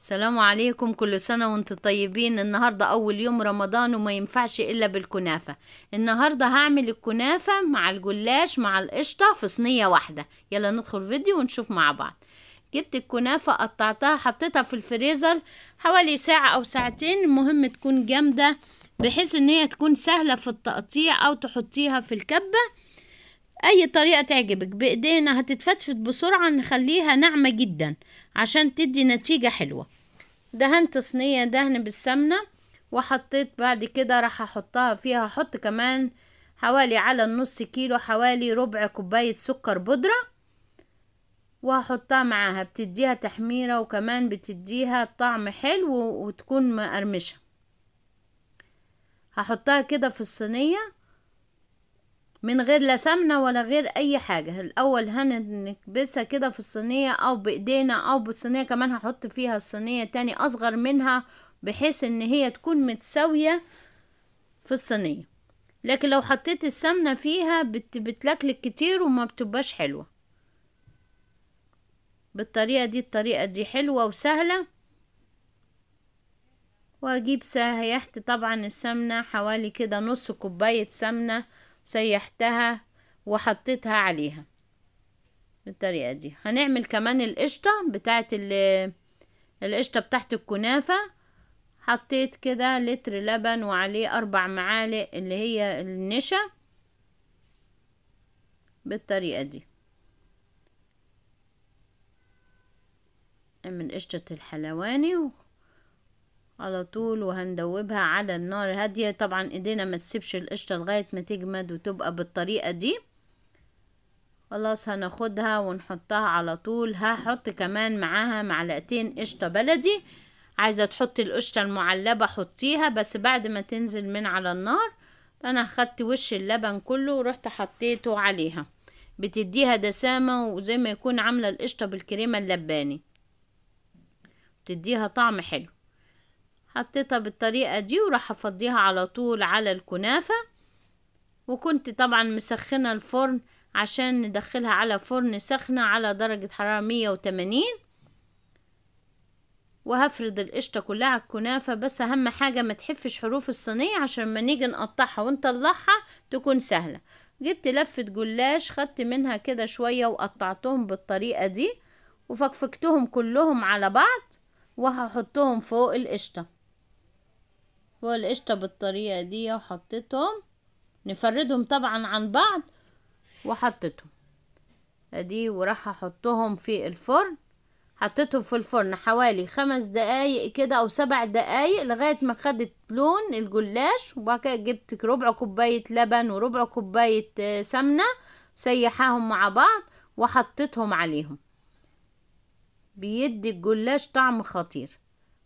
السلام عليكم، كل سنة وانتم طيبين. النهاردة أول يوم رمضان وما ينفعش إلا بالكنافة. النهاردة هعمل الكنافة مع الجلاش مع القشطة في صينية واحدة. يلا ندخل فيديو ونشوف مع بعض. جبت الكنافة قطعتها حطيتها في الفريزر حوالي ساعة أو ساعتين، المهم تكون جامدة بحيث ان هي تكون سهلة في التقطيع أو تحطيها في الكبة. اي طريقة تعجبك. بايدينا هتتفتفت بسرعة، نخليها ناعمة جدا عشان تدي نتيجة حلوة. دهنت صينية دهن بالسمنة وحطيت بعد كده راح احطها فيها. احط كمان حوالي على النص كيلو حوالي ربع كوباية سكر بودرة، وهحطها معاها بتديها تحميرة وكمان بتديها طعم حلو وتكون مقرمشة. هحطها كده في الصينية من غير لا سمنة ولا غير اي حاجة. الاول هنكبسها كده في الصينية او بايدينا او بالصينية. كمان هحط فيها الصينية تاني اصغر منها بحيث ان هي تكون متساوية في الصينية. لكن لو حطيت السمنة فيها بتلكلك كتير وما بتبقاش حلوة. بالطريقة دي، الطريقة دي حلوة وسهلة. واجيب سيحت طبعا السمنة حوالي كده نص كوباية سمنة، سيحتها وحطيتها عليها. بالطريقة دي هنعمل كمان القشطة بتاعت القشطة بتاعت الكنافة. حطيت كده لتر لبن وعليه 4 معالق اللي هي النشا. بالطريقة دي من قشطة الحلواني على طول، وهندوبها على النار هادية. طبعا ايدينا ما تسيبش القشطة لغاية ما تجمد وتبقى بالطريقة دي. خلاص هناخدها ونحطها على طول. هحط كمان معاها معلقتين قشطة بلدي. عايزة تحطي القشطة المعلبة حطيها، بس بعد ما تنزل من على النار. انا اخدت وش اللبن كله ورحت حطيته عليها، بتديها دسامة وزي ما يكون عاملة القشطة بالكريمة اللباني، بتديها طعم حلو. حطيتها بالطريقة دي وراح افضيها على طول على الكنافة. وكنت طبعا مسخنة الفرن عشان ندخلها على فرن سخنة على درجة حرارة 180. وهفرد القشطة كلها على الكنافة، بس اهم حاجة ما تحفش حروف الصينية عشان ما نيجي نقطعها ونطلعها تكون سهلة. جبت لفة جلاش خدت منها كده شوية وقطعتهم بالطريقة دي وفكفكتهم كلهم على بعض، وهحطهم فوق القشطة بالطريقة دي وحطيتهم. نفردهم طبعا عن بعض وحطيتهم ادي، وراح احطهم في الفرن. حطيتهم في الفرن حوالي 5 دقايق كده او 7 دقايق لغاية ما خدت لون الجلاش. وبعد كده جبت ربع كوباية لبن وربع كوباية سمنة، سيحاهم مع بعض وحطيتهم عليهم. بيدي الجلاش طعم خطير.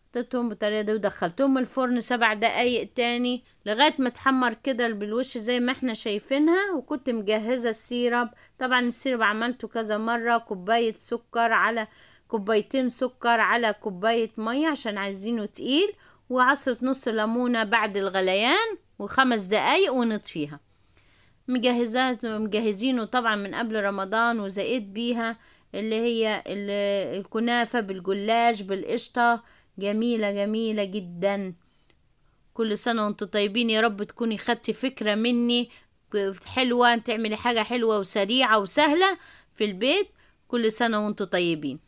حطيتهم بالطريقة دي ودخلتهم الفرن 7 دقايق تاني لغاية ما تحمر كده بالوش زي ما احنا شايفينها. وكنت مجهزة السيرب. طبعا السيرب عملته كذا مرة، كوباية سكر على كوبايتين سكر على كوباية مية عشان عايزينه تقيل، وعصرة نص ليمونة بعد الغليان و5 دقايق ونطفيها. مجهزينه طبعا من قبل رمضان، وزقيت بيها اللي هي الكنافة بالجلاش بالقشطة. جميلة جميلة جدا. كل سنة وانتم طيبين. يا رب تكوني خدتي فكرة مني حلوة، تعملي حاجة حلوة وسريعة وسهلة في البيت. كل سنة وانتم طيبين.